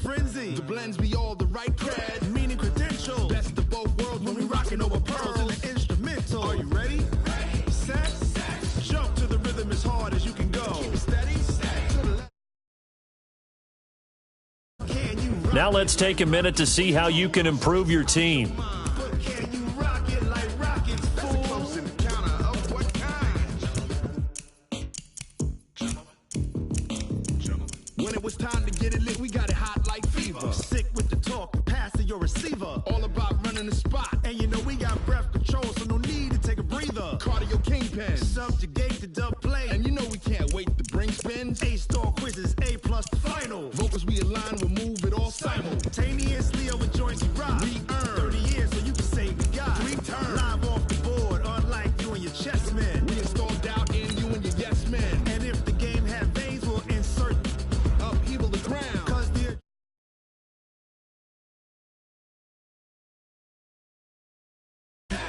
frenzy. The blends be all the right cred, meaning credentials. Best of both worlds when we rockin' over pearls and the instrumental. Are you ready? Ready. Set. Jump to the rhythm as hard as you can go. Keep it steady. Now let's take a minute to see how you can improve your team. When it was time to get it lit, we got it hot like fever. Sick with the talk, pass to your receiver. All about running the spot. And you know we got breath control, so no need to take a breather. Cardio kingpin, subjugate the dub play. And you know we can't wait to bring spins. A-star quizzes, A+ the final. Vocals we align, we'll move it all simultaneously over joints we rock. We earn 30 years so you can say we got 3 turns. Live off the board, unlike you and your chess men. We install doubt in you and your yes men. And if the game had veins, we'll insert upheaval the ground. Cause the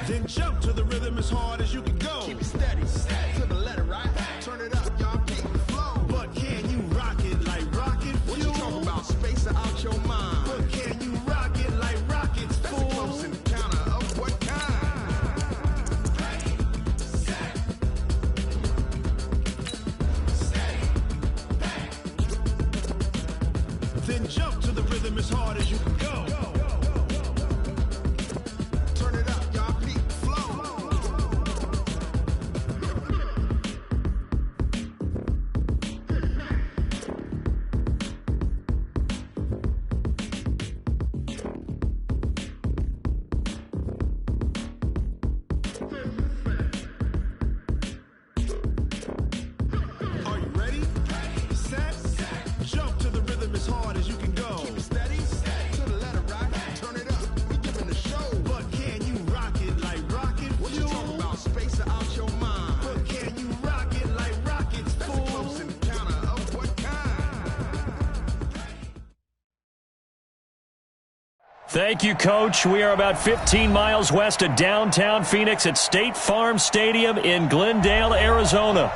then jump to the rhythm as hard as you can go. Keep it steady, to the letter, right? Turn it up, y'all, keep the flow. But can you rock it like rocket fuel? What you talking about? Space out your mind. But can you rock it like rockets, fool? That's a close encounter of what kind? Ready, set, steady, bang. Then jump to the rhythm as hard as you can go. Turn it up, y'all, keep the flow. Are you ready? Ready, set, jump to the rhythm as hard as you can go. Keep it steady, to the letter, right? Turn it up, we giving the show. But can you rock it like rocket fuel? What you talking about? Space out your mind. But can you rock it like rockets, fool? That's a close encounter of what kind? Thank you, Coach. We are about 15 miles west of downtown Phoenix at State Farm Stadium in Glendale, Arizona.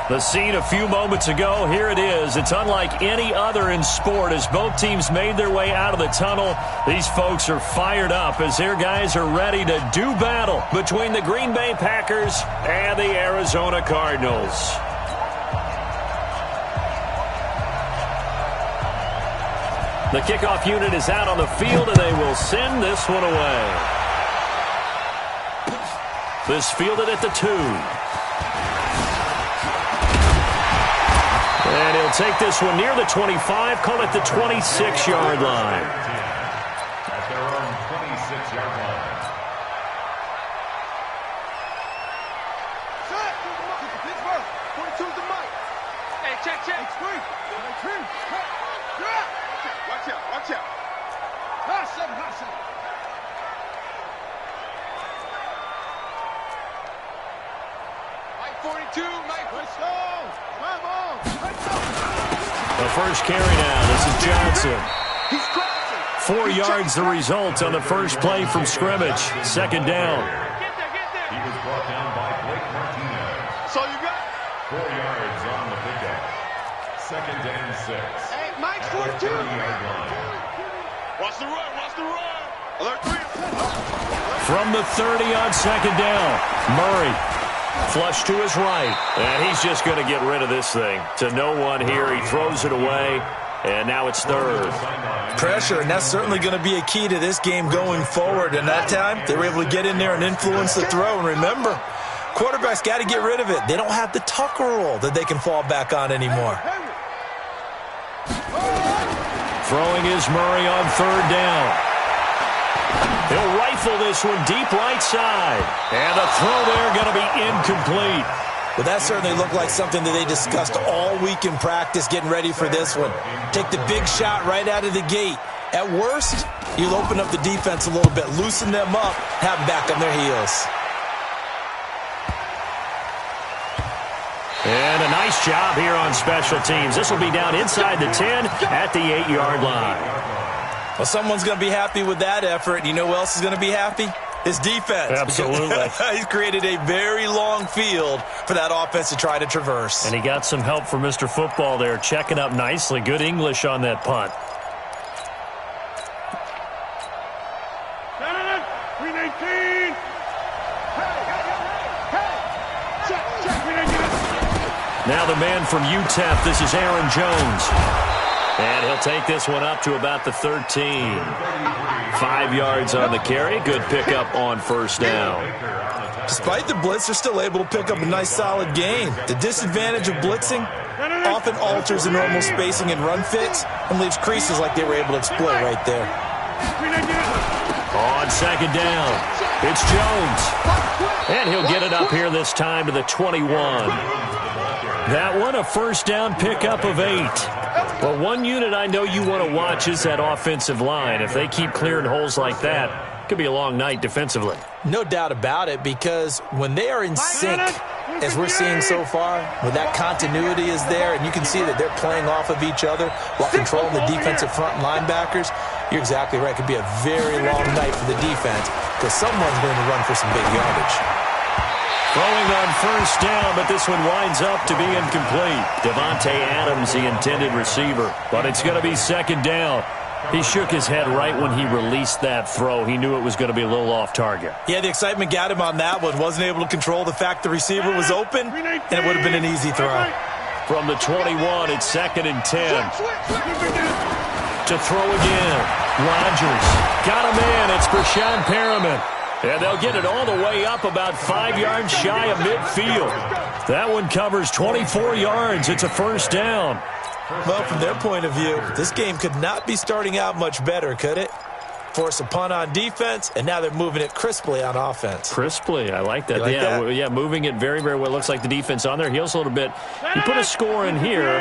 The scene a few moments ago, here it is. It's unlike any other in sport as both teams made their way out of the tunnel. These folks are fired up as their guys are ready to do battle between the Green Bay Packers and the Arizona Cardinals. The kickoff unit is out on the field, and they will send this one away. This fielded at the 2. And he'll take this one near the 25, call it the 26-yard line. At their own 26-yard line. Set! Pittsburgh! 42's the mic. Hey, check. Watch out. Hot seven. Mike 42, Mike, let's go! Come on! The first carry now. This is Johnson. He's crossing. 4 yards the result on the first play from scrimmage. Second down. Get there. He was brought down by Blake Martinez. That's all you got? 4 yards on the pickup. Second and 6. Hey, Mike At the 42. 30-yard line. Watch the run. Alert 3. From the 30 on second down, Murray flush to his right, and he's just going to get rid of this thing. To no one here, he throws it away, and now it's third. Pressure, and that's certainly going to be a key to this game going forward. And that time, they were able to get in there and influence the throw. And remember, quarterbacks got to get rid of it. They don't have the Tucker rule that they can fall back on anymore. Throwing is Murray on third down. He'll rifle this one deep right side. And the throw there going to be incomplete. Well, that certainly looked like something that they discussed all week in practice getting ready for this one. Take the big shot right out of the gate. At worst, you'll open up the defense a little bit, loosen them up, have them back on their heels. And a nice job here on special teams. This will be down inside the 10 at the 8-yard line. Well, someone's going to be happy with that effort. You know who else is going to be happy? His defense. Absolutely. He's created a very long field for that offense to try to traverse. And he got some help from Mr. Football there, checking up nicely. Good English on that punt. Now the man from UTEP, this is Aaron Jones. And he'll take this one up to about the 13. 5 yards on the carry. Good pickup on first down. Despite the blitz, they're still able to pick up a nice solid gain. The disadvantage of blitzing often alters the normal spacing and run fits and leaves creases like they were able to exploit right there. On second down, it's Jones. And he'll get it up here this time to the 21. That one, a first down pickup of 8. Well, one unit I know you want to watch is that offensive line. If they keep clearing holes like that, it could be a long night defensively. No doubt about it, because when they are in sync, as we're seeing so far, when that continuity is there and you can see that they're playing off of each other while controlling the defensive front linebackers, you're exactly right. It could be a very long night for the defense because someone's going to run for some big yardage. Throwing on first down, but this one winds up to be incomplete. Devontae Adams, the intended receiver, but it's going to be second down. He shook his head right when he released that throw. He knew it was going to be a little off target. Yeah, the excitement got him on that one. Wasn't able to control the fact the receiver was open, and it would have been an easy throw. From the 21, it's second and 10. To throw again. Rodgers got a man. It's Brashad Perriman. And they'll get it all the way up about 5 yards shy of midfield. That one covers 24 yards. It's a first down. Well, from their point of view, this game could not be starting out much better, could it? Force a punt on defense, and now they're moving it crisply on offense. Crisply, I like that. You like yeah, that? Yeah, moving it very, very well. Looks like the defense on their heels a little bit. You put a score in here,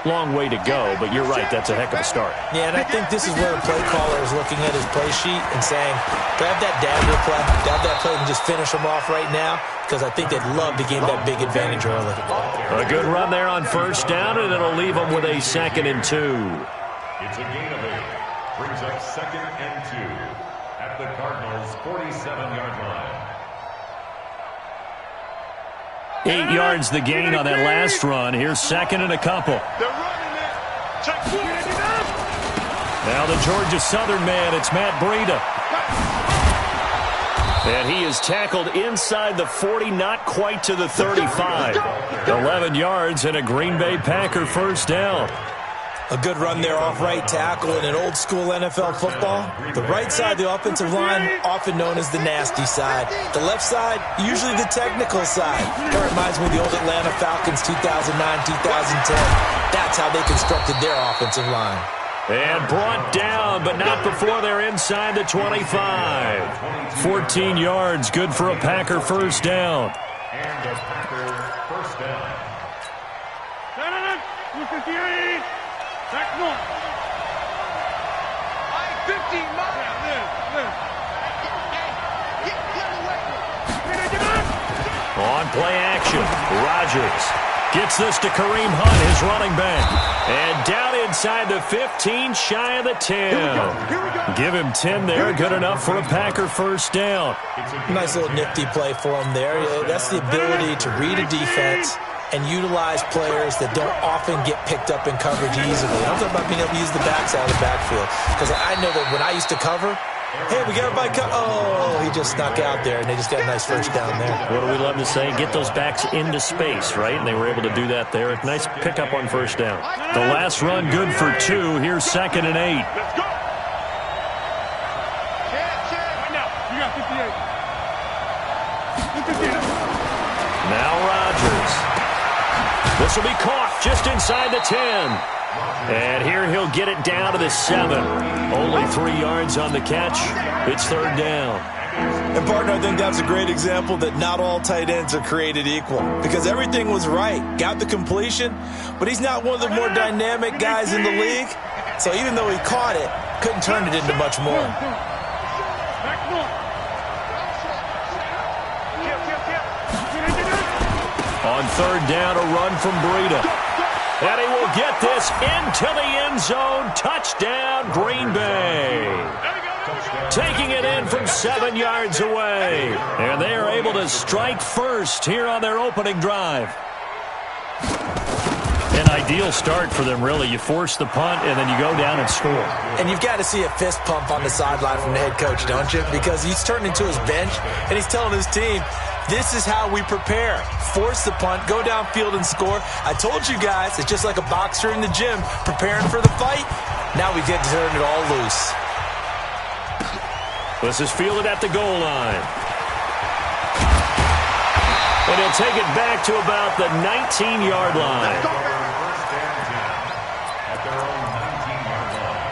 long way to go, but you're right, that's a heck of a start. Yeah, and I think this is where the play caller is looking at his play sheet and saying, grab that dagger play, grab that play and just finish them off right now, because I think they'd love to gain that big advantage early. A good run there on first down, and it'll leave them with a 2nd and 2. It's a gain of 8. Brings up 2nd and 2 at the Cardinals' 47-yard line. 8 yards the gain on that last run. Here's second and a couple. They're running it. Check. Now the Georgia Southern man, it's Matt Breida. And he is tackled inside the 40, not quite to the 35. 11 yards and a Green Bay Packer first down. A good run there off right tackle in an old-school NFL football. The right side of the offensive line, often known as the nasty side. The left side, usually the technical side. That reminds me of the old Atlanta Falcons 2009-2010. That's how they constructed their offensive line. And brought down, but not before they're inside the 25. 14 yards, good for a Packer first down. And a Packer first down. Back north. 15 On play action, Rodgers gets this to Kareem Hunt, his running back. And down inside the 15, shy of the 10. Give him 10 there, good enough for a Packer first down. Nice little nifty play for him there. That's the ability to read a defense and utilize players that don't often get picked up in coverage easily. I'm talking about being able to use the backside of the backfield. Because I know that when I used to cover, hey, we got everybody cut. Oh, he just snuck out there, and they just got a nice first down there. What do we love to say? Get those backs into space, right? And they were able to do that there. Nice pickup on first down. The last run, good for 2. Here's 2nd and 8. Let's go. Right now, you got 58. Now Rodgers. This will be caught just inside the 10. And here he'll get it down to the 7. Only 3 yards on the catch. It's third down. And, partner, I think that's a great example that not all tight ends are created equal. Because everything was right. Got the completion, but he's not one of the more dynamic guys in the league. So even though he caught it, couldn't turn it into much more. Back north. On third down, a run from Breida. And he will get this into the end zone. Touchdown, Green Bay. Taking it in from 7 yards away. And they are able to strike first here on their opening drive. An ideal start for them, really. You force the punt, and then you go down and score. And you've got to see a fist pump on the sideline from the head coach, don't you? Because he's turned into his bench, and he's telling his team, This is how we prepare. Force the punt, go downfield and score. I told you guys, it's just like a boxer in the gym preparing for the fight. Now we get to turn it all loose. This is fielded at the goal line. And he'll take it back to about the 19-yard line. First and 10 at their own 19-yard line.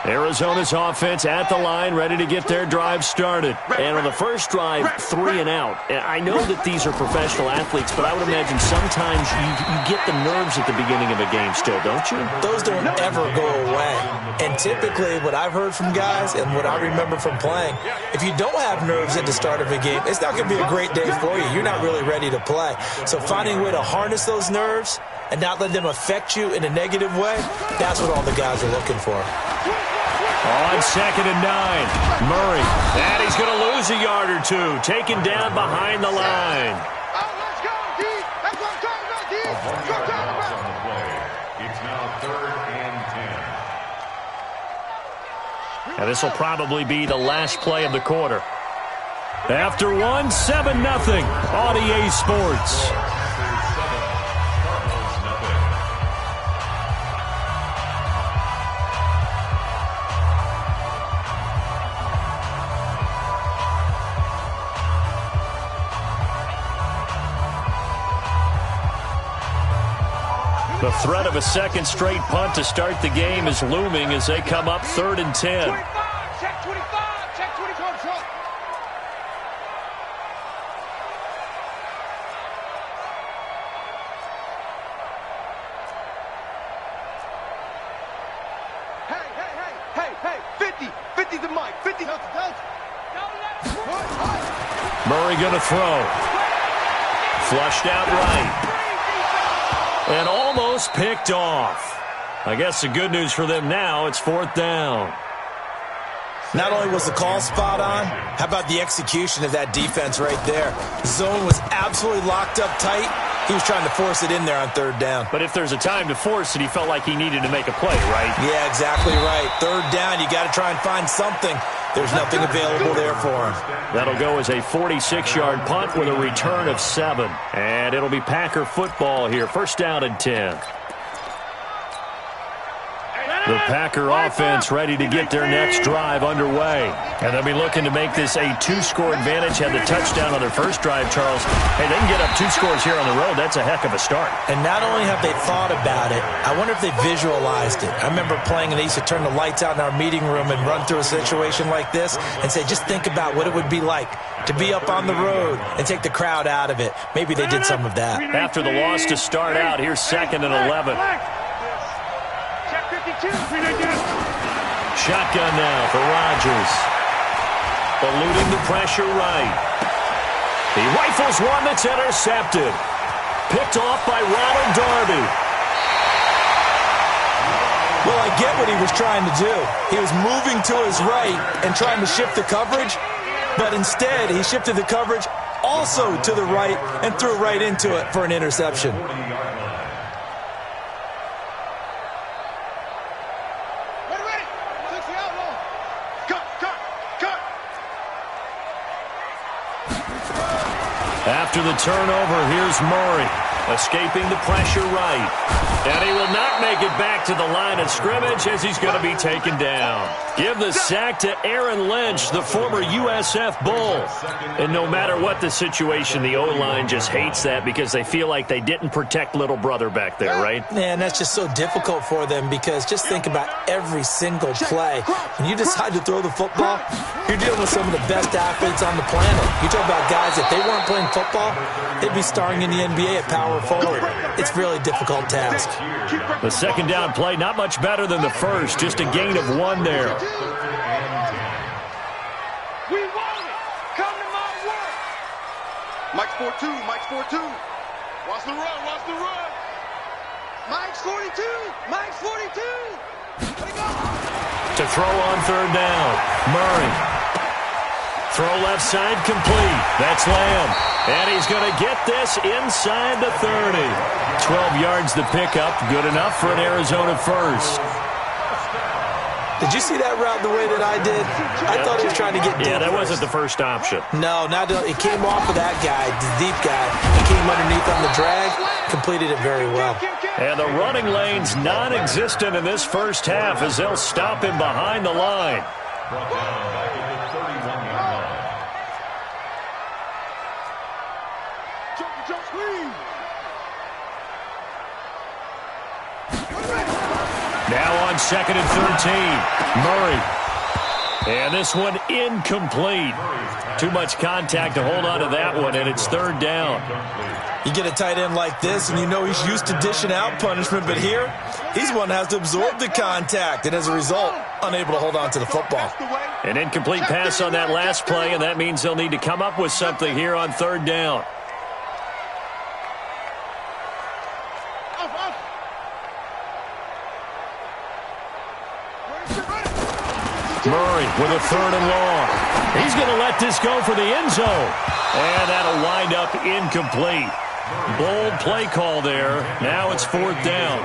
Arizona's offense at the line, ready to get their drive started. And on the first drive, 3 and out. I know that these are professional athletes, but I would imagine sometimes you get the nerves at the beginning of a game still, don't you? Those don't ever go away. And typically what I've heard from guys and what I remember from playing, if you don't have nerves at the start of a game, it's not going to be a great day for you. You're not really ready to play. So finding a way to harness those nerves and not let them affect you in a negative way, that's what all the guys are looking for. On 2nd and 9, Murray. And he's going to lose a yard or two, taken down behind the line. Let's go, D. That's what I'm talking about, D. That's what I'm talking about. On the play. It's now 3rd and 10. And this will probably be the last play of the quarter. After one, 7-0 on EA Sports. The threat of a second straight punt to start the game is looming as they come up 3rd and 10. 25, check 25, check 25, shot. Hey, 50, 50's the mic, 50. Murray going to throw. Flushed out right. And almost picked off. I guess the good news for them now, it's 4th down. Not only was the call spot on, how about the execution of that defense right there? The zone was absolutely locked up tight. He was trying to force it in there on 3rd down. But if there's a time to force it, he felt like he needed to make a play, right? Yeah, exactly right. 3rd down, you got to try and find something. There's nothing available there for him. That'll go as a 46-yard punt with a return of 7. And it'll be Packer football here. 1st down and 10. The Packer offense ready to get their next drive underway. And they'll be looking to make this a 2-score advantage. Had the touchdown on their first drive, Charles. Hey, they can get up 2 scores here on the road. That's a heck of a start. And not only have they thought about it, I wonder if they visualized it. I remember playing and they used to turn the lights out in our meeting room and run through a situation like this and say, just think about what it would be like to be up on the road and take the crowd out of it. Maybe they did some of that. After the loss to start out, here's 2nd and 11. Shotgun now for Rodgers. Eluding the pressure right. He rifles one that's intercepted. Picked off by Ronald Darby. Well, I get what he was trying to do. He was moving to his right and trying to shift the coverage, but instead he shifted the coverage also to the right and threw right into it for an interception. After the turnover, here's Murray, escaping the pressure right. And he will not make it back to the line of scrimmage as he's going to be taken down. Give the sack to Aaron Lynch, the former USF Bull. And no matter what the situation, the O-line just hates that because they feel like they didn't protect little brother back there, right? Yeah, and that's just so difficult for them because just think about every single play. When you decide to throw the football, you're dealing with some of the best athletes on the planet. You talk about guys, if they weren't playing football, they'd be starring in the NBA at power forward. It's a really difficult task. The 2nd down play, not much better than the first, just a gain of 1 there. We want it. Come to my work. Mike's 4-2. Mike's 4-2. Watch the run. Watch the run. Mike's 42. Mike's 42. Let go. To throw on 3rd down, Murray. Throw left side complete. That's Lamb. And he's going to get this inside the 30. 12 yards to pick up. Good enough for an Arizona first. Did you see that route the way that I did? I thought he was trying to get deep. Yeah, that wasn't the first option. No, it came off of that guy, the deep guy. He came underneath on the drag, completed it very well. And the running lane's non-existent in this first half as they'll stop him behind the line. Brought down back at the 31-yard line. Now on 2nd and 13, Murray. And this one incomplete. Too much contact to hold on to that one, and it's 3rd down. You get a tight end like this, and you know he's used to dishing out punishment, but here, he's one that has to absorb the contact, and as a result, unable to hold on to the football. An incomplete pass on that last play, and that means they'll need to come up with something here on 3rd down. Murray with a 3rd and long. He's going to let this go for the end zone. And that'll wind up incomplete. Bold play call there. Now it's 4th down.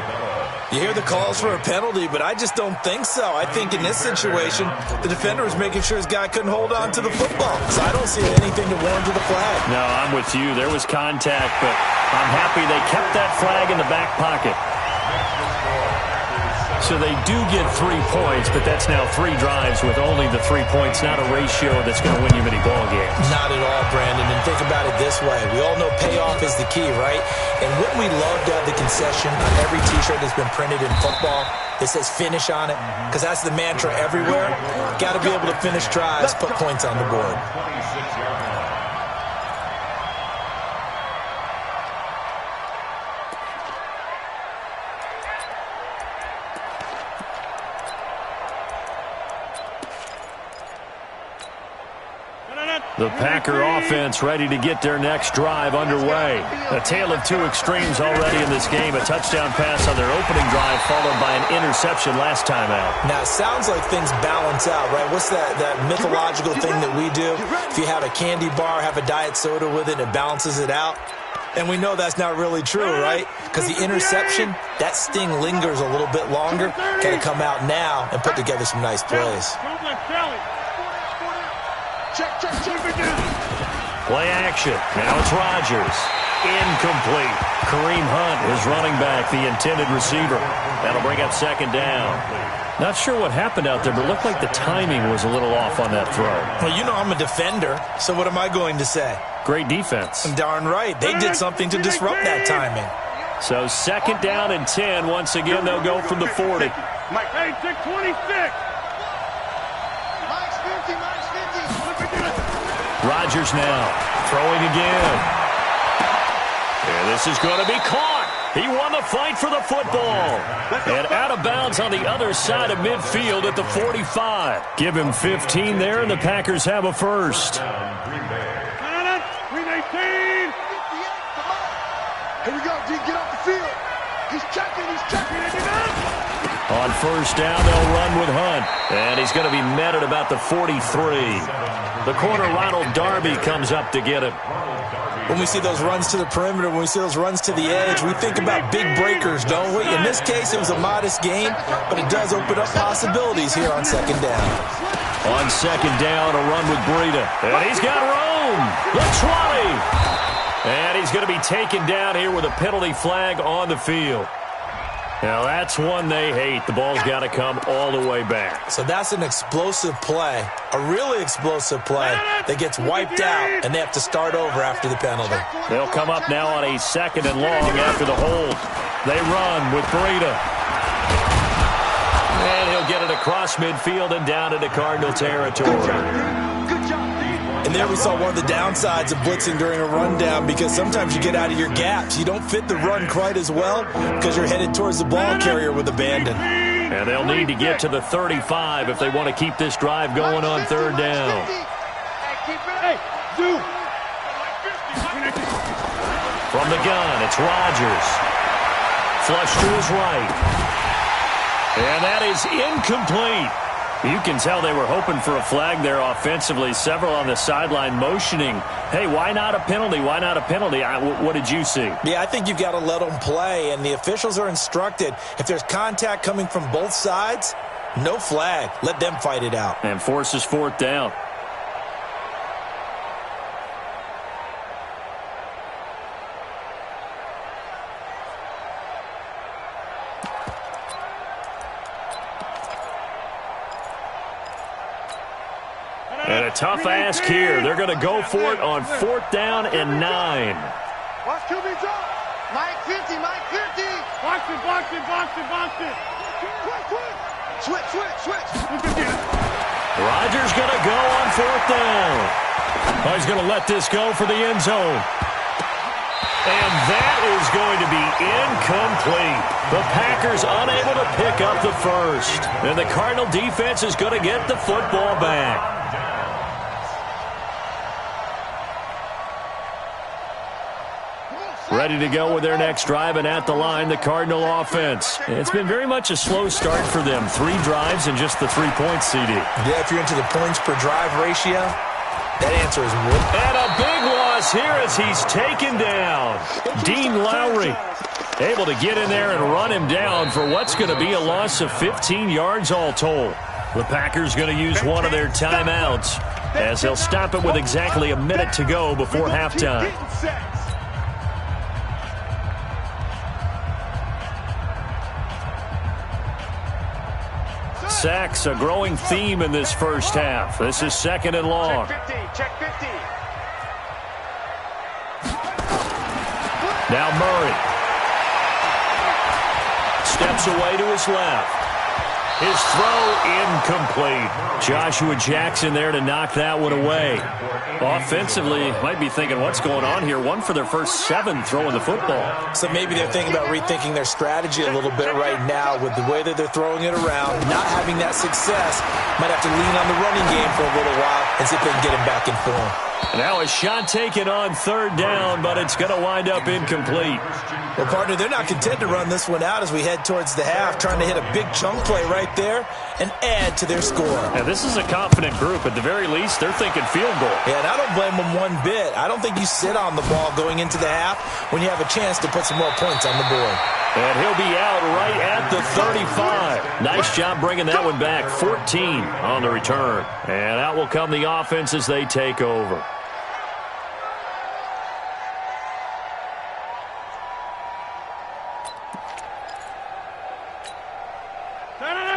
You hear the calls for a penalty, but I just don't think so. I think in this situation, the defender was making sure his guy couldn't hold on to the football. So I don't see anything to warrant the flag. No, I'm with you. There was contact, but I'm happy they kept that flag in the back pocket. So they do get 3 points, but that's now 3 drives with only the 3 points, not a ratio that's going to win you many ball games. Not at all, Brandon. And think about it this way. We all know payoff is the key, right? And wouldn't we love to have the concession on every T-shirt that's been printed in football that says finish on it? Because that's the mantra everywhere. Got to be able to finish drives, put points on the board. 26-yard line. The Packer offense ready to get their next drive underway. A tale of 2 extremes already in this game. A touchdown pass on their opening drive followed by an interception last time out. Now, it sounds like things balance out, right? What's that mythological thing that we do? If you have a candy bar, have a diet soda with it, it balances it out. And we know that's not really true, right? Because the interception, that sting lingers a little bit longer. Got to come out now and put together some nice plays. Play action. Now it's Rodgers. Incomplete. Kareem Hunt is running back, the intended receiver. That'll bring up 2nd down. Not sure what happened out there, but it looked like the timing was a little off on that throw. Well, you know I'm a defender, so what am I going to say? Great defense. Darn right. They did something to disrupt that timing. So 2nd down and 10. Once again, they'll go from the 40. Mike, hey, 626. Rodgers now throwing again. And this is going to be caught. He won the fight for the football. And out of bounds on the other side of midfield at the 45. Give him 15 there, and the Packers have a first. 319. Here we go, D. Get off the field. He's checking. On 1st down, they'll run with Hunt. And he's going to be met at about the 43. The corner, Ronald Darby, comes up to get him. When we see those runs to the perimeter, when we see those runs to the edge, we think about big breakers, don't we? In this case, it was a modest gain, but it does open up possibilities here on 2nd down. On 2nd down, a run with Breida. And he's got room. The 20. And he's going to be taken down here with a penalty flag on the field. Now, that's one they hate. The ball's got to come all the way back. So that's an explosive play, a really explosive play that gets wiped out, and they have to start over after the penalty. They'll come up now on a 2nd and long after the hold. They run with Breida. And he'll get it across midfield and down into Cardinal territory. And there we saw one of the downsides of blitzing during a rundown, because sometimes you get out of your gaps. You don't fit the run quite as well because you're headed towards the ball carrier with abandon. And they'll need to get to the 35 if they want to keep this drive going on 3rd down. From the gun, it's Rodgers. Flush to his right. And that is incomplete. You can tell they were hoping for a flag there offensively. Several on the sideline motioning, hey, why not a penalty? Why not a penalty? What did you see? Yeah, I think you've got to let them play, and the officials are instructed, if there's contact coming from both sides, No flag. Let them fight it out. And forces fourth down. And a tough ask here. They're going to go for it on fourth down and 9. Watch QB drop. Mike 50, Mike 50. Box it, box it, box it, box it. Switch, switch, switch. Rodgers going to go on fourth down. Oh, he's going to let this go for the end zone. And that is going to be incomplete. The Packers unable to pick up the first. And the Cardinal defense is going to get the football back. Ready to go with their next drive, and at the line, the Cardinal offense. It's been very much a slow start for them. 3 drives and just the 3 points, CD. Yeah, if you're into the points per drive ratio, that answer is what? And a big loss here as he's taken down. Dean Lowry able to get in there and run him down for what's going to be a loss of 15 yards all told. The Packers going to use one of their timeouts as they'll stop it with exactly a minute to go before halftime. Sacks, a growing theme in this first half. This is second and long. Check 50, check 50. Now Murray. Steps away to his left. His throw incomplete. Joshua Jackson there to knock that one away. Offensively, might be thinking, what's going on here? 1 for their first 7 throwing the football. So maybe they're thinking about rethinking their strategy a little bit right now with the way that they're throwing it around. Not having that success, might have to lean on the running game for a little while and see if they can get him back in form. Now a shot taken on third down, but it's going to wind up incomplete. Well, partner, they're not content to run this one out as we head towards the half, trying to hit a big chunk play right there and add to their score. Now, this is a confident group. At the very least, they're thinking field goal. Yeah, and I don't blame them one bit. I don't think you sit on the ball going into the half when you have a chance to put some more points on the board. And he'll be out right at the 35. Nice job bringing that one back. 14 on the return. And out will come the offense as they take over.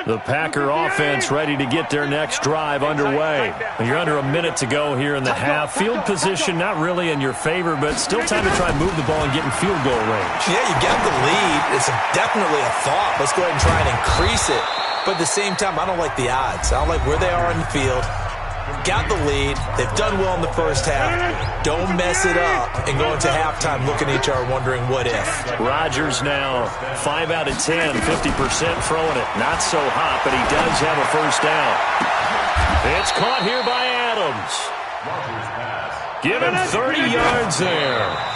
The Packer offense ready to get their next drive underway. You're under a minute to go here in the half. Field position not really in your favor, but still time to try and move the ball and get in field goal range. Yeah, you got the lead. It's definitely a thought. Let's go ahead and try and increase it. But at the same time, I don't like the odds. I don't like where they are on the field. Got the lead. They've done well in the first half. Don't mess it up and go into halftime looking at each other wondering what if. Rodgers now 5 out of 10, 50% throwing it. Not so hot, but he does have a first down. It's caught here by Adams. Give him 30 yards there.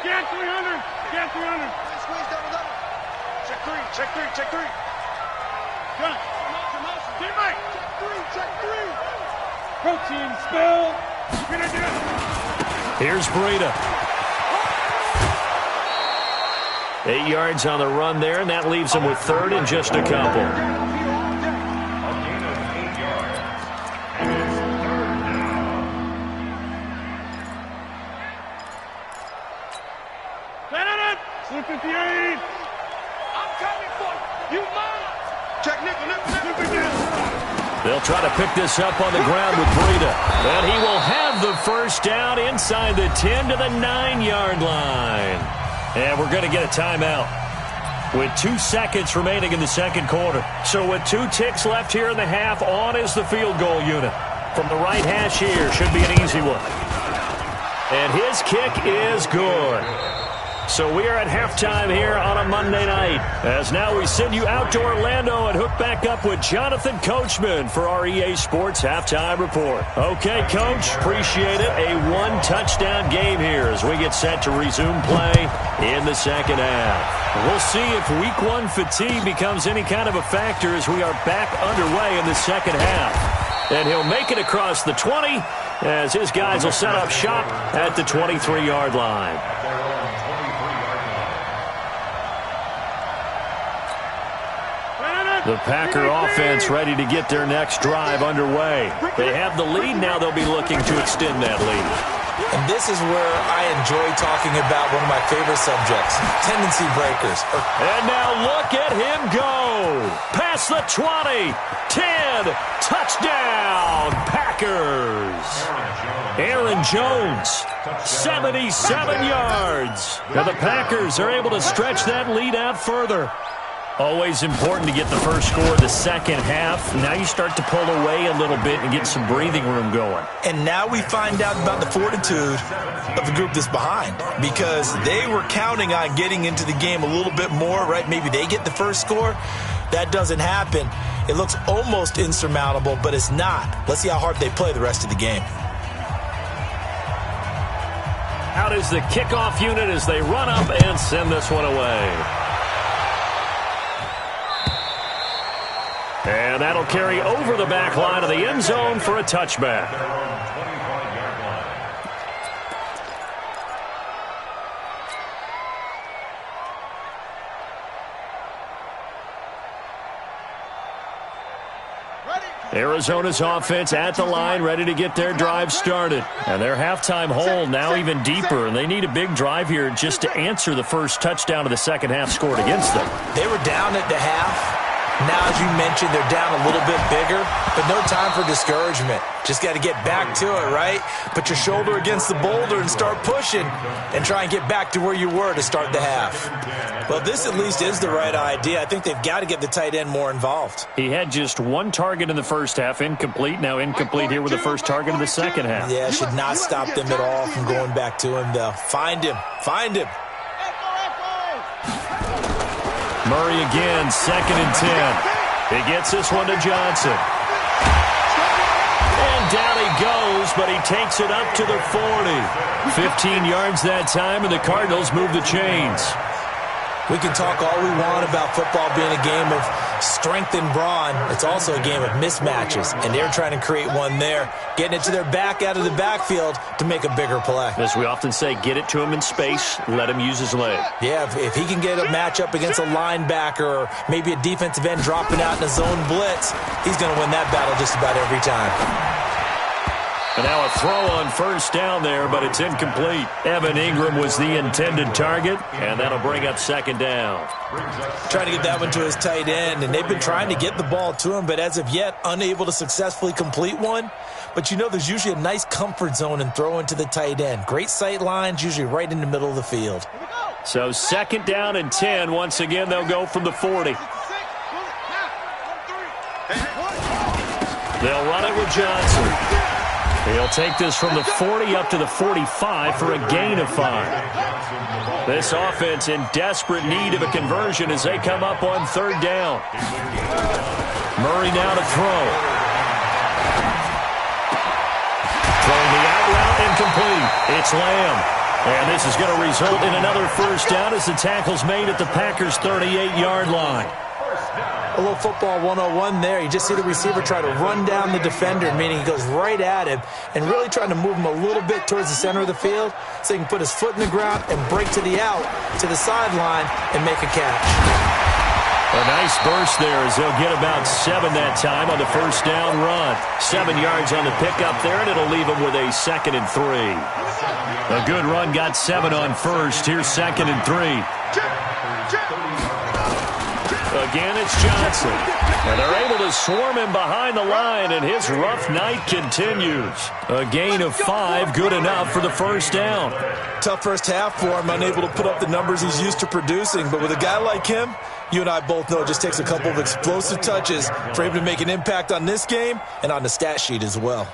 Get 300. Get 300. Squeeze down the level. Check 3. Check 3. Check 3. Gun. Teammate. Check 3. Check 3. Protein spill. Here's Breida. 8 yards on the run there, and that leaves him with third and just a couple. They'll try to pick this up on the ground with Breida. And he will have the first down inside the 10 to the 9-yard line. And we're going to get a timeout with 2 seconds remaining in the second quarter. So with 2 ticks left here in the half, on is the field goal unit. From the right hash here, should be an easy one. And his kick is good. So we are at halftime here on a Monday night. As now we send you out to Orlando and hook back up with Jonathan Coachman for our EA Sports Halftime Report. Okay, Coach, appreciate it. A 1-touchdown game here as we get set to resume play in the second half. We'll see if Week 1 fatigue becomes any kind of a factor as we are back underway in the second half. and he'll make it across the 20 as his guys will set up shop at the 23-yard line. The Packer offense ready to get their next drive underway. They have the lead. Now they'll be looking to extend that lead. And this is where I enjoy talking about one of my favorite subjects, tendency breakers. And now look at him go. Past the 20, 10, touchdown, Packers. Aaron Jones, 77 yards. Now the Packers are able to stretch that lead out further. Always important to get the first score of the second half. Now you start to pull away a little bit and get some breathing room going. And now we find out about the fortitude of the group that's behind, because they were counting on getting into the game a little bit more, right? Maybe they get the first score. That doesn't happen. It looks almost insurmountable, but it's not. Let's see how hard they play the rest of the game. Out is the kickoff unit as they run up and send this one away. And that'll carry over the back line of the end zone for a touchback. Arizona's offense at the line, ready to get their drive started. And their halftime hole now even deeper, and they need a big drive here just to answer the first touchdown of the second half scored against them. They were down at the half. Now, as you mentioned, they're down a little bit bigger, but no time for discouragement. Just got to get back to it, right? Put your shoulder against the boulder and start pushing and try and get back to where you were to start the half. Well, this at least is the right idea. I think they've got to get the tight end more involved. He had just one target in the first half, incomplete. Now incomplete here with the first target of the second half. Yeah, should not stop them at all from going back to him, though. Find him. Find him. Murray again, 2nd and 10. He gets this one to Johnson. And down he goes, but he takes it up to the 40. 15 yards that time, and the Cardinals move the chains. We can talk all we want about football being a game of strength and brawn. It's also a game of mismatches, and they're trying to create one there, getting it to their back out of the backfield to make a bigger play. As we often say, get it to him in space, let him use his leg. Yeah, if he can get a matchup against a linebacker or maybe a defensive end dropping out in a zone blitz, he's going to win that battle just about every time. And now a throw on first down there, but it's incomplete. Evan Ingram was the intended target, and that'll bring up 2nd down. Trying to get that one to his tight end, and they've been trying to get the ball to him, but as of yet, unable to successfully complete one. But you know there's usually a nice comfort zone in throwing to the tight end. Great sight lines, usually right in the middle of the field. So 2nd down and 10. Once again, they'll go from the 40. They'll run it with Johnson. He'll take this from the 40 up to the 45 for a gain of 5. This offense in desperate need of a conversion as they come up on 3rd down. Murray now to throw. Throwing the out route incomplete. It's Lamb. And this is going to result in another first down as the tackle's made at the Packers' 38-yard line. A little football 101 there. You just see the receiver try to run down the defender, meaning he goes right at him and really trying to move him a little bit towards the center of the field so he can put his foot in the ground and break to the out, to the sideline, and make a catch. A nice burst there as they'll get about 7 that time on the first down run. 7 yards on the pickup there, and it'll leave them with a 2nd and 3. A good run got 7 on first. Here's 2nd and 3. Again, it's Johnson. And they're able to swarm him behind the line, and his rough night continues. A gain of 5, good enough for the first down. Tough first half for him, unable to put up the numbers he's used to producing. But with a guy like him, you and I both know it just takes a couple of explosive touches for him to make an impact on this game and on the stat sheet as well.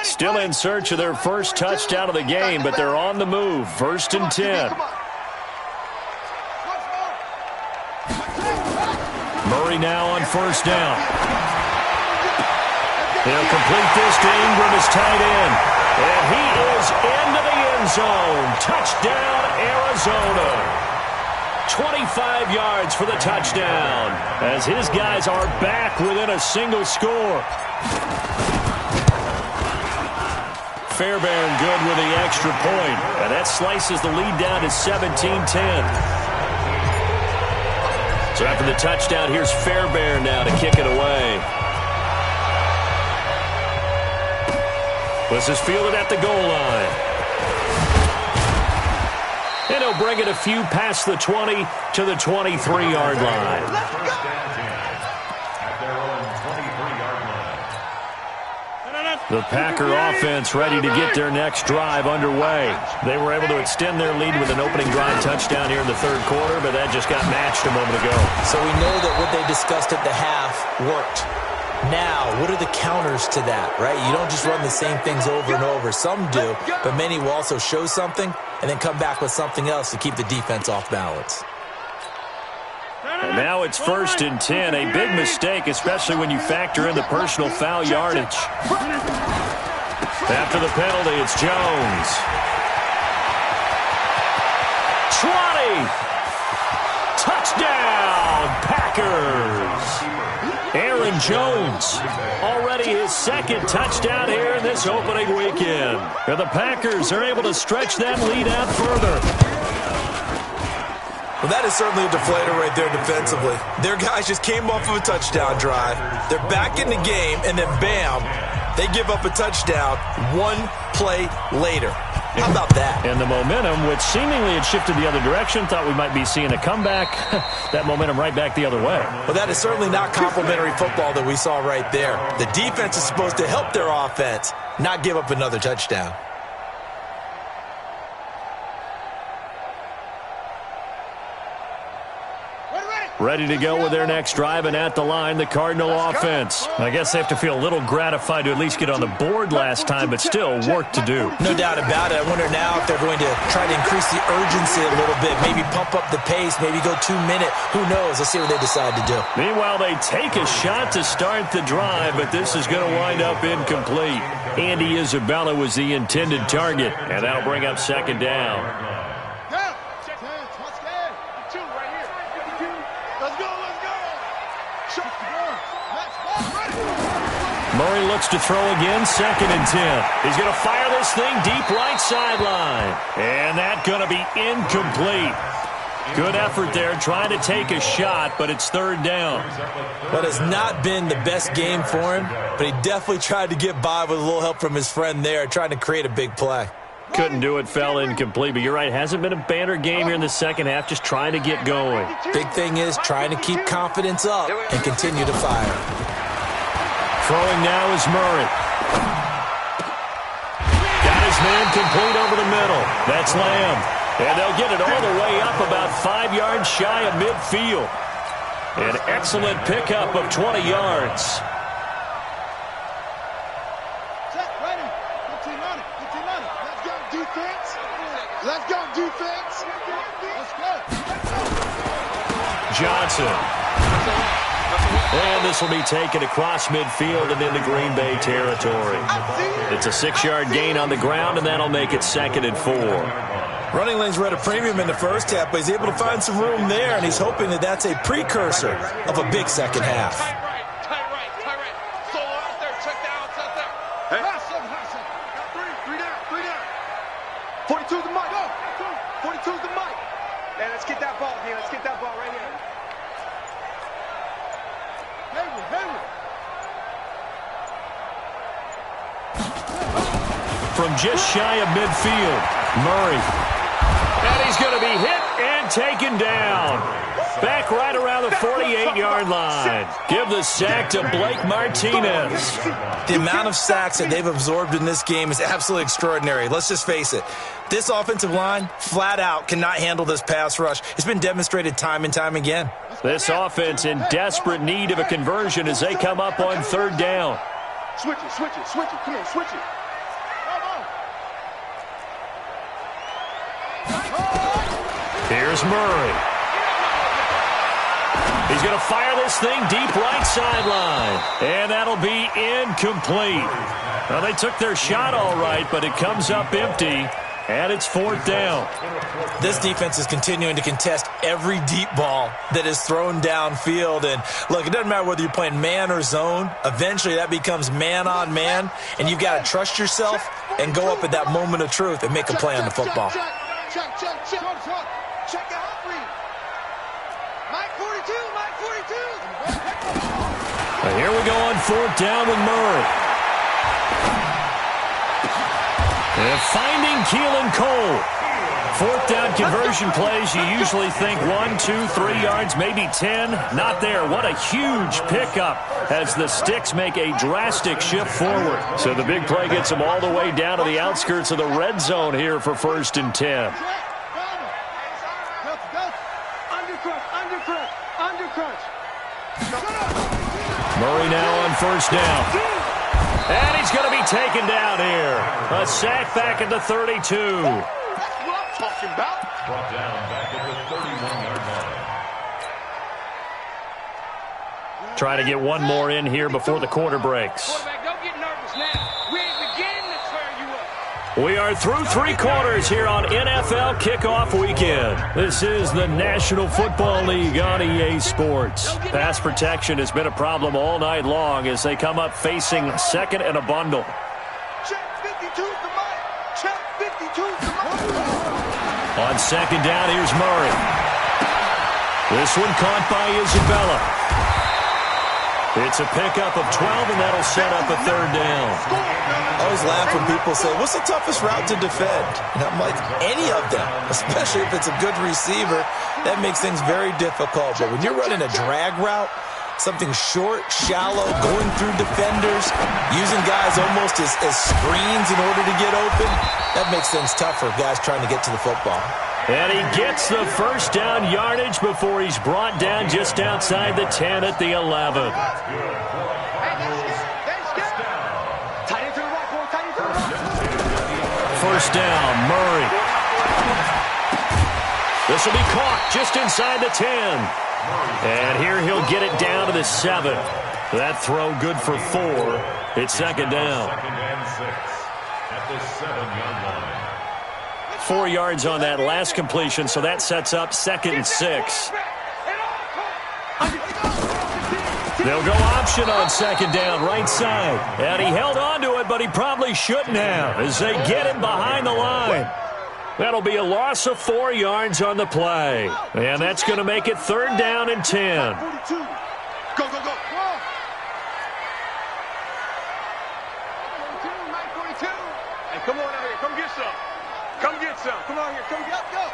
Still in search of their first touchdown of the game, but they're on the move. 1st and 10. Murray now on first down. They'll complete this to Ingram as tight end. And he is into the end zone. Touchdown, Arizona. 25 yards for the touchdown, as his guys are back within a single score. Fairbairn good with the extra point, and that slices the lead down to 17-10. So after the touchdown, here's Fairbairn now to kick it away. This is fielded at the goal line. And he'll bring it a few past the 20 to the 23-yard line. The Packer offense ready to get their next drive underway. They were able to extend their lead with an opening drive touchdown here in the third quarter, but that just got matched a moment ago. So we know that what they discussed at the half worked. Now, what are the counters to that, right? You don't just run the same things over and over. Some do, but many will also show something and then come back with something else to keep the defense off balance. And now it's 1st and 10. A big mistake, especially when you factor in the personal foul yardage. After the penalty, it's Jones. 20! Touchdown, Packers! Aaron Jones, already his second touchdown here in this opening weekend. And the Packers are able to stretch that lead out further. Well, that is certainly a deflator right there defensively. Their guys just came off of a touchdown drive. They're back in the game, and then bam, they give up a touchdown one play later. How about that? And the momentum, which seemingly had shifted the other direction, thought we might be seeing a comeback. That momentum right back the other way. Well, that is certainly not complimentary football that we saw right there. The defense is supposed to help their offense, not give up another touchdown. Ready to go with their next drive, and at the line, the Cardinal offense. I guess they have to feel a little gratified to at least get on the board last time, but still work to do. No doubt about it. I wonder now if they're going to try to increase the urgency a little bit, maybe pump up the pace, maybe go 2 minute. Who knows? Let's see what they decide to do. Meanwhile, they take a shot to start the drive, but this is going to wind up incomplete. Andy Isabella was the intended target, and that'll bring up 2nd down. Murray looks to throw again, 2nd and 10. He's going to fire this thing deep right sideline. And that's going to be incomplete. Good effort there, trying to take a shot, but it's 3rd down. Well, it's not been the best game for him, but he definitely tried to get by with a little help from his friend there, trying to create a big play. Couldn't do it, fell incomplete, but you're right, hasn't been a banner game here in the second half, just trying to get going. Big thing is trying to keep confidence up and continue to fire. Throwing now is Murray. Got his man complete over the middle. That's Lamb. And they'll get it all the way up about 5 yards shy of midfield. An excellent pickup of 20 yards. Set, ready. 15 on it. 15 on it. Let's go, defense. Let's go, defense. Let's go. Johnson. And this will be taken across midfield and into Green Bay territory. It's a 6-yard gain on the ground, and that'll make it 2nd and 4. Running lanes were at a premium in the first half, but he's able to find some room there, and he's hoping that that's a precursor of a big second half. Tight right. Solo out there. Check the outs out there. Hey. High seven. Got three down. 42 the mic. Go. 42 the mic. Man, let's get that ball here. Let's get that ball right here. From just shy of midfield, Murray. And he's going to be hit and taken down. Back right around the 48-yard line. Give the sack to Blake Martinez. The amount of sacks that they've absorbed in this game is absolutely extraordinary. Let's just face it. This offensive line, flat out, cannot handle this pass rush. It's been demonstrated time and time again. This offense in desperate need of a conversion as they come up on 3rd down. Switch it. Come on, switch it. Here's Murray. He's going to fire this thing deep right sideline. And that'll be incomplete. Well, they took their shot all right, but it comes up empty. And it's 4th down. This defense is continuing to contest every deep ball that is thrown downfield. And, look, it doesn't matter whether you're playing man or zone. Eventually that becomes man on man, and you've got to trust yourself and go up at that moment of truth and make a play on the football. Check out read. Mike 42, Mike 42. And here we go on 4th down with Murray. And finding Keelan Cole. 4th down conversion plays, you usually think 1, 2, 3 yards, maybe 10. Not there. What a huge pickup as the Sticks make a drastic shift forward. So the big play gets them all the way down to the outskirts of the red zone here for 1st and 10. Murray now on 1st down. And he's going to be taken down here. A sack back at the 32. That's what I'm talking about. Brought down back at the 31-yard line. Trying to get one more in here before the quarter breaks. Quarterback, don't get nervous now. We ain't beginning to tear you up. We are through 3 quarters here on NFL Kickoff Weekend. This is the National Football League on EA Sports. Pass protection has been a problem all night long as they come up facing 2nd and a bundle. Check 52 to Mike. Check 52 to Mike. On 2nd down, here's Murray. This one caught by Isabella. It's a pickup of 12, and that'll set up a 3rd down. I always laugh when people say, what's the toughest route to defend? And I'm like, any of them, especially if it's a good receiver. That makes things very difficult. But when you're running a drag route, something short, shallow, going through defenders, using guys almost as screens in order to get open, that makes things tough for guys trying to get to the football. And he gets the 1st down yardage before he's brought down just outside the 10 at the 11. First down, Murray. This will be caught just inside the 10. And here he'll get it down to the 7. That throw good for 4. It's 2nd down. 2nd and 6 at the 7-yard line. 4 yards on that last completion, so that sets up 2nd and 6. They'll go option on 2nd down, right side. And he held on to it, but he probably shouldn't have as they get him behind the line. That'll be a loss of 4 yards on the play. And that's going to make it 3rd down and 10. Go, go, go. Mike 42. Hey, come on out here. Come get some. Come get some. Come on here. Come get go.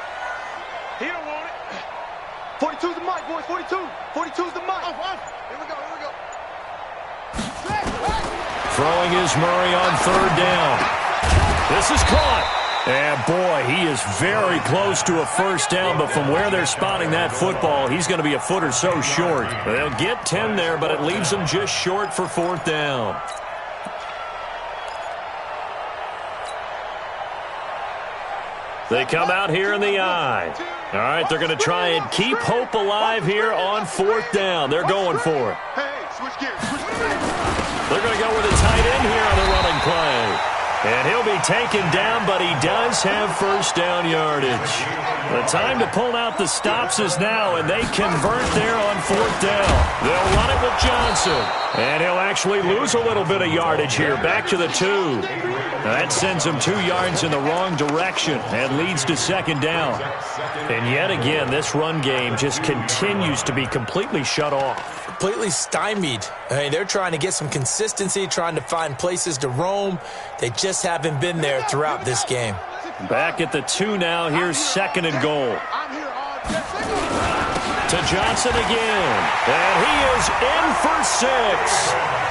He don't want it. 42's the mic, boys. 42. 42's the mic. Here we go. Here we go. Throwing is Murray on 3rd down. This is caught. And, boy, he is very close to a 1st down, but from where they're spotting that football, he's going to be a foot or so short. They'll get 10 there, but it leaves them just short for 4th down. They come out here in the I. All right, they're going to try and keep hope alive here on 4th down. They're going for it. Hey, switch gears. They're going to go with a tight end here on the running play. And he'll be taken down, but he does have 1st down yardage. The time to pull out the stops is now, and they convert there on 4th down. They'll run it with Johnson. And he'll actually lose a little bit of yardage here, back to the 2. Now that sends him 2 yards in the wrong direction and leads to 2nd down. And yet again, this run game just continues to be completely shut off. Completely stymied. I mean, they're trying to get some consistency, trying to find places to roam. They just haven't been there throughout this game. Back at the 2 now. Here's 2nd and goal. To Johnson again. And he is in for 6.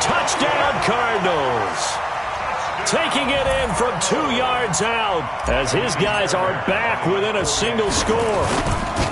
Touchdown, Cardinals. Taking it in from 2 yards out as his guys are back within a single score.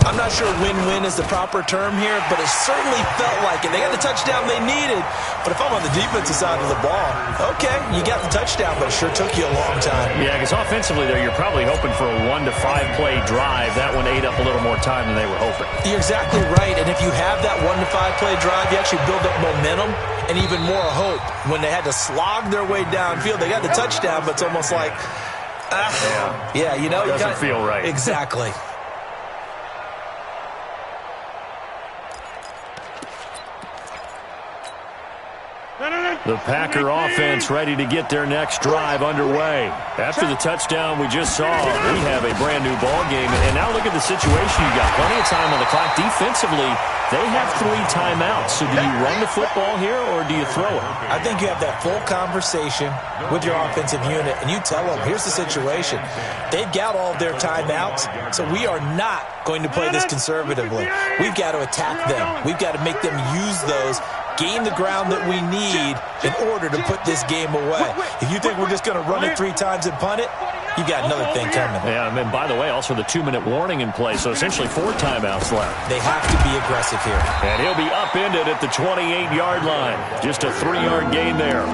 I'm not sure win-win is the proper term here, but it certainly felt like it. They got the touchdown they needed, but if I'm on the defensive side of the ball, okay, you got the touchdown, but it sure took you a long time. Yeah, because offensively there, you're probably hoping for a 1 to 5 play drive. That one ate up a little more time than they were hoping. You're exactly right, and if you have that 1 to 5 play drive, you actually build up momentum and even more hope. When they had to slog their way downfield, they got the touchdown, but it's almost like Yeah, you know. Doesn't feel right. Exactly. The Packer offense ready to get their next drive underway. After the touchdown we just saw, we have a brand new ball game. And now look at the situation. You got plenty of time on the clock. Defensively, they have 3 timeouts. So do you run the football here or do you throw it? I think you have that full conversation with your offensive unit, and you tell them, here's the situation. They've got all of their timeouts, so we are not going to play this conservatively. We've got to attack them. We've got to make them use those, gain the ground that we need in order to put this game away. If you think we're just going to run it 3 times and punt it, you got another thing coming. Yeah, and by the way, also the 2-minute warning in play, so essentially 4 timeouts left. They have to be aggressive here. And he'll be upended at the 28-yard line. Just a 3-yard gain there.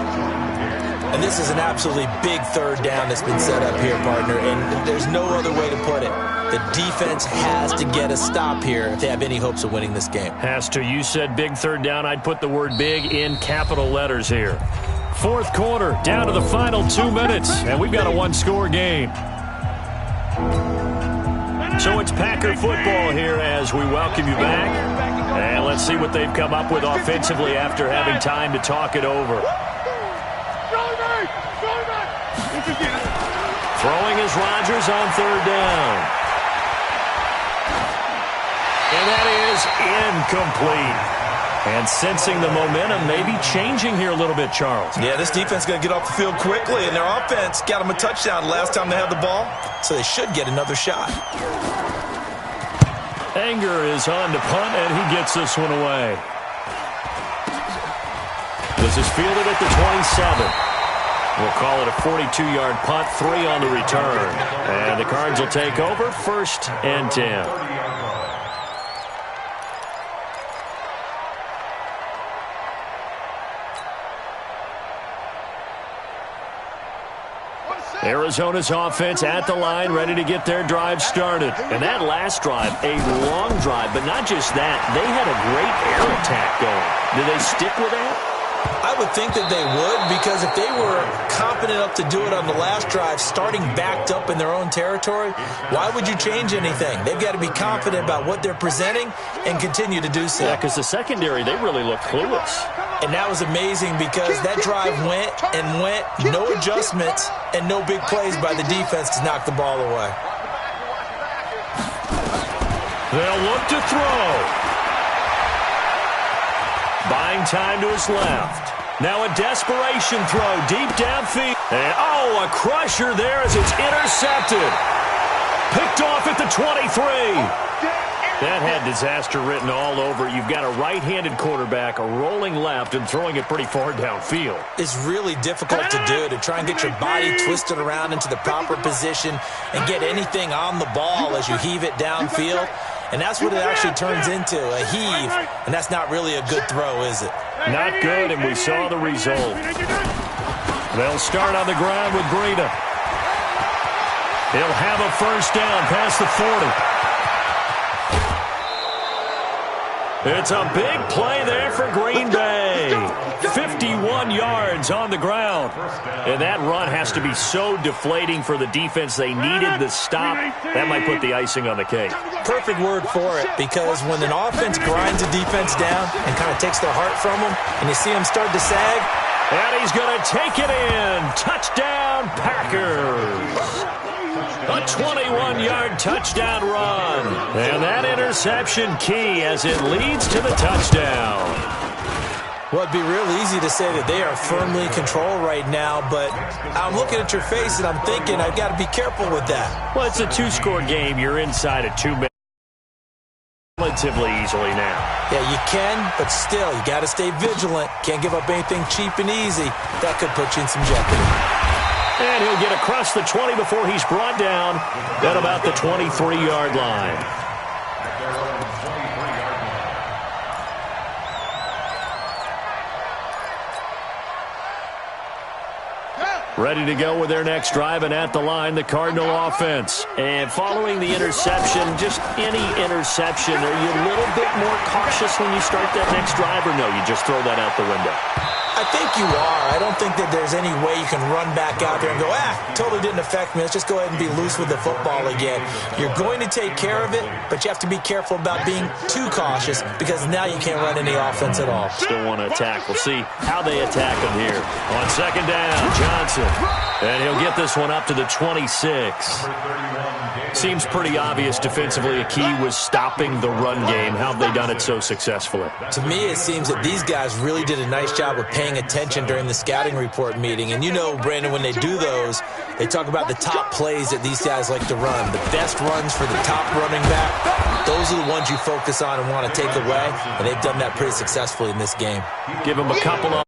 And this is an absolutely big 3rd down that's been set up here, partner, and there's no other way to put it. The defense has to get a stop here if they have any hopes of winning this game. Has to. You said big 3rd down. I'd put the word big in capital letters here. 4th quarter, down to the final 2 minutes, and we've got a 1-score game. So it's Packer football here as we welcome you back. And let's see what they've come up with offensively after having time to talk it over. Throwing is Rodgers on 3rd down. And that is incomplete. And sensing the momentum maybe changing here a little bit, Charles. Yeah, this defense is going to get off the field quickly, and their offense got them a touchdown last time they had the ball, so they should get another shot. Anger is on to punt, and he gets this one away. This is fielded at the 27. We'll call it a 42-yard punt, 3 on the return. And the Cards will take over, 1st and 10. Arizona's offense at the line, ready to get their drive started. And that last drive, a long drive, but not just that. They had a great air attack going. Do they stick with that? I would think that they would, because if they were confident enough to do it on the last drive, starting backed up in their own territory, why would you change anything? They've got to be confident about what they're presenting and continue to do so. Yeah, because the secondary, they really looked clueless. And that was amazing because that drive went and went, no adjustments, and no big plays by the defense to knock the ball away. They'll look to throw. Buying time to his left. Now a desperation throw deep downfield. And a crusher there as it's intercepted. Picked off at the 23. That had disaster written all over it. You've got a right-handed quarterback rolling left and throwing it pretty far downfield. It's really difficult to do, to try and get your body twisted around into the proper position and get anything on the ball as you heave it downfield. And that's what it actually turns into, a heave. And that's not really a good throw, is it? Not good, and we saw the result. They'll start on the ground with Breida. He'll have a 1st down past the 40. It's a big play there for Green Bay. 51 yards on the ground. And that run has to be so deflating for the defense. They needed the stop. That might put the icing on the cake. Perfect word for it, because when an offense grinds a defense down and kind of takes their heart from them, and you see them start to sag. And he's going to take it in. Touchdown, Packers. A 21-yard touchdown run. And that interception key as it leads to the touchdown. Well, it'd be real easy to say that they are firmly in control right now, but I'm looking at your face and I'm thinking I've got to be careful with that. Well, it's a 2-score game. You're inside of 2 minutes relatively easily now. Yeah, you can, but still, you got to stay vigilant. Can't give up anything cheap and easy. That could put you in some jeopardy. And he'll get across the 20 before he's brought down at about the 23-yard line. Ready to go with their next drive, and at the line, the Cardinal offense. And following the interception, just any interception, are you a little bit more cautious when you start that next drive, or no, you just throw that out the window? I think you are. I don't think that there's any way you can run back out there and go, totally didn't affect me. Let's just go ahead and be loose with the football again. You're going to take care of it, but you have to be careful about being too cautious because now you can't run any offense at all. Still want to attack. We'll see how they attack him here. On second down, Johnson. And he'll get this one up to the 26. Seems pretty obvious defensively a key was stopping the run game. How have they done it so successfully? To me, it seems that these guys really did a nice job of paying attention during the scouting report meeting. And you know, Brandon, when they do those, they talk about the top plays that these guys like to run. The best runs for the top running back, those are the ones you focus on and want to take away. And they've done that pretty successfully in this game. Give them a couple of